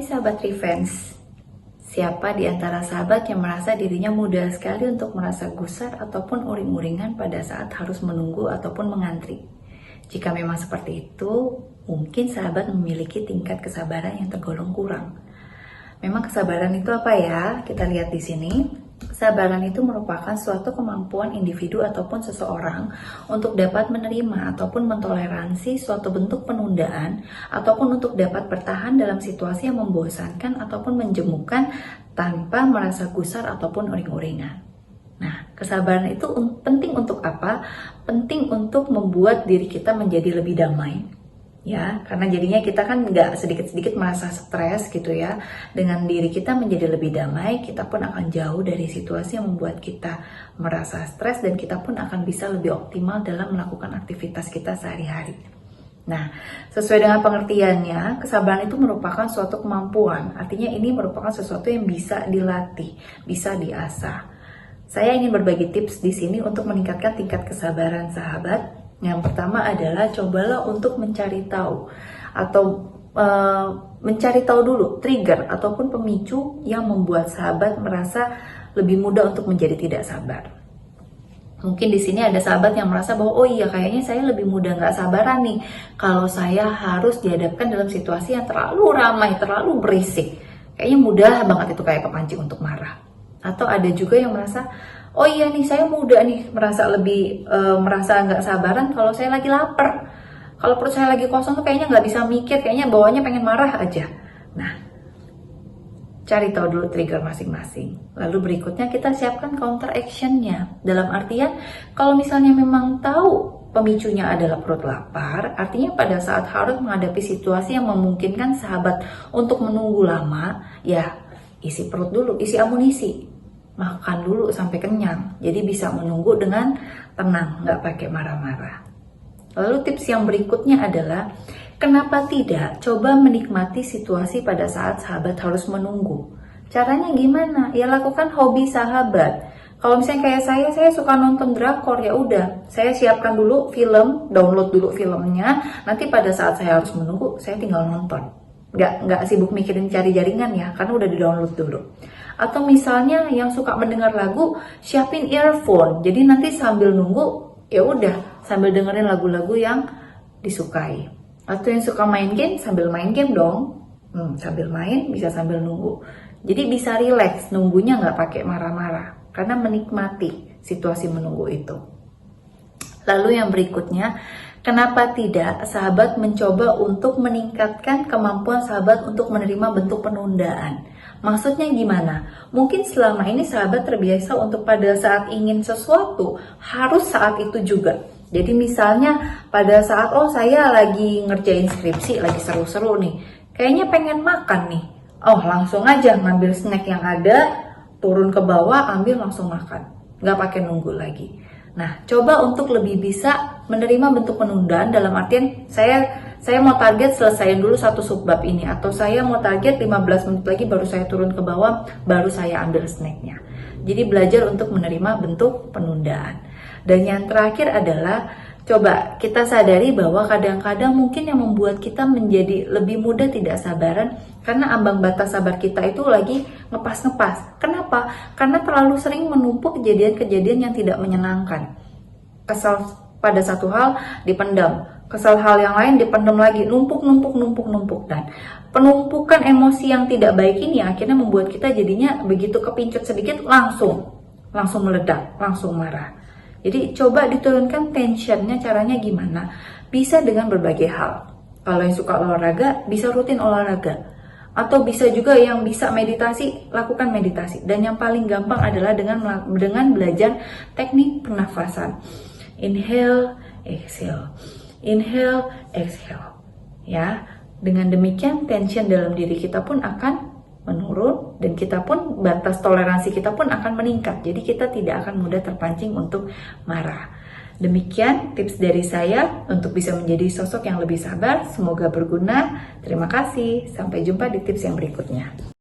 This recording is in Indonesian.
sahabat Revenge, siapa di antara sahabat yang merasa dirinya mudah sekali untuk merasa gusar ataupun uring-uringan pada saat harus menunggu ataupun mengantri? Jika memang seperti itu, mungkin sahabat memiliki tingkat kesabaran yang tergolong kurang. Memang kesabaran itu apa ya? Kita lihat di sini. Kesabaran itu merupakan suatu kemampuan individu ataupun seseorang untuk dapat menerima ataupun mentoleransi suatu bentuk penundaan ataupun untuk dapat bertahan dalam situasi yang membosankan ataupun menjemukan tanpa merasa gusar ataupun uring-uringan. Nah, kesabaran itu penting untuk apa? Penting untuk membuat diri kita menjadi lebih damai. Ya, karena jadinya kita kan nggak sedikit-sedikit merasa stres gitu ya. Dengan diri kita menjadi lebih damai, kita pun akan jauh dari situasi yang membuat kita merasa stres dan kita pun akan bisa lebih optimal dalam melakukan aktivitas kita sehari-hari. Nah, sesuai dengan pengertiannya, kesabaran itu merupakan suatu kemampuan. Artinya ini merupakan sesuatu yang bisa dilatih, bisa diasah. Saya ingin berbagi tips di sini untuk meningkatkan tingkat kesabaran sahabat. Yang pertama adalah cobalah untuk mencari tahu atau mencari tahu dulu trigger ataupun pemicu yang membuat sahabat merasa lebih mudah untuk menjadi tidak sabar. Mungkin di sini ada sahabat yang merasa bahwa oh iya kayaknya saya lebih mudah nggak sabaran nih kalau saya harus dihadapkan dalam situasi yang terlalu ramai, terlalu berisik. Kayaknya mudah banget itu kayak kepancing untuk marah. Atau ada juga yang merasa oh iya nih, saya mudah nih merasa nggak sabaran kalau saya lagi lapar. Kalau perut saya lagi kosong tuh kayaknya nggak bisa mikir, kayaknya bawaannya pengen marah aja. Nah, cari tahu dulu trigger masing-masing. Lalu berikutnya kita siapkan counter actionnya. Dalam artian, kalau misalnya memang tahu pemicunya adalah perut lapar, artinya pada saat harus menghadapi situasi yang memungkinkan sahabat untuk menunggu lama, ya isi perut dulu, isi amunisi. Makan dulu sampai kenyang, jadi bisa menunggu dengan tenang, nggak pakai marah-marah. Lalu tips yang berikutnya adalah, kenapa tidak coba menikmati situasi pada saat sahabat harus menunggu? Caranya gimana? Ya lakukan hobi sahabat. Kalau misalnya kayak saya suka nonton drakor, ya udah, saya siapkan dulu film, download dulu filmnya, nanti pada saat saya harus menunggu, saya tinggal nonton. Nggak sibuk mikirin cari jaringan ya, karena udah di-download dulu. Atau misalnya yang suka mendengar lagu, siapin earphone. Jadi nanti sambil nunggu, ya udah sambil dengerin lagu-lagu yang disukai. Atau yang suka main game, sambil main game dong. Sambil main bisa sambil nunggu. Jadi bisa relax, nunggunya nggak pakai marah-marah. Karena menikmati situasi menunggu itu. Lalu yang berikutnya, kenapa tidak sahabat mencoba untuk meningkatkan kemampuan sahabat untuk menerima bentuk penundaan? Maksudnya gimana? Mungkin selama ini sahabat terbiasa untuk pada saat ingin sesuatu, harus saat itu juga. Jadi misalnya pada saat, oh saya lagi ngerjain skripsi, lagi seru-seru nih. Kayaknya pengen makan nih. Oh langsung aja ngambil snack yang ada, turun ke bawah, ambil langsung makan. Nggak pakai nunggu lagi. Nah, coba untuk lebih bisa menerima bentuk penundaan dalam artian saya mau target selesaiin dulu satu subbab ini, atau saya mau target 15 menit lagi baru saya turun ke bawah, baru saya ambil snacknya. Jadi belajar untuk menerima bentuk penundaan. Dan yang terakhir adalah coba kita sadari bahwa kadang-kadang mungkin yang membuat kita menjadi lebih mudah tidak sabaran karena ambang batas sabar kita itu lagi ngepas-ngepas. Kenapa? Karena terlalu sering menumpuk kejadian-kejadian yang tidak menyenangkan. Kesal pada satu hal dipendam, kesal hal yang lain dipendam lagi, numpuk. Dan penumpukan emosi yang tidak baik ini akhirnya membuat kita jadinya begitu kepincut sedikit langsung meledak, langsung marah. Jadi coba diturunkan tensionnya, caranya gimana? Bisa dengan berbagai hal. Kalau yang suka olahraga, bisa rutin olahraga. Atau bisa juga yang bisa meditasi, lakukan meditasi. Dan yang paling gampang adalah dengan belajar teknik pernafasan. Inhale, exhale. Inhale, exhale. Ya, dengan demikian tension dalam diri kita pun akan menurun dan kita pun batas toleransi kita pun akan meningkat. Jadi kita tidak akan mudah terpancing untuk marah. Demikian tips dari saya untuk bisa menjadi sosok yang lebih sabar. Semoga berguna. Terima kasih. Sampai jumpa di tips yang berikutnya.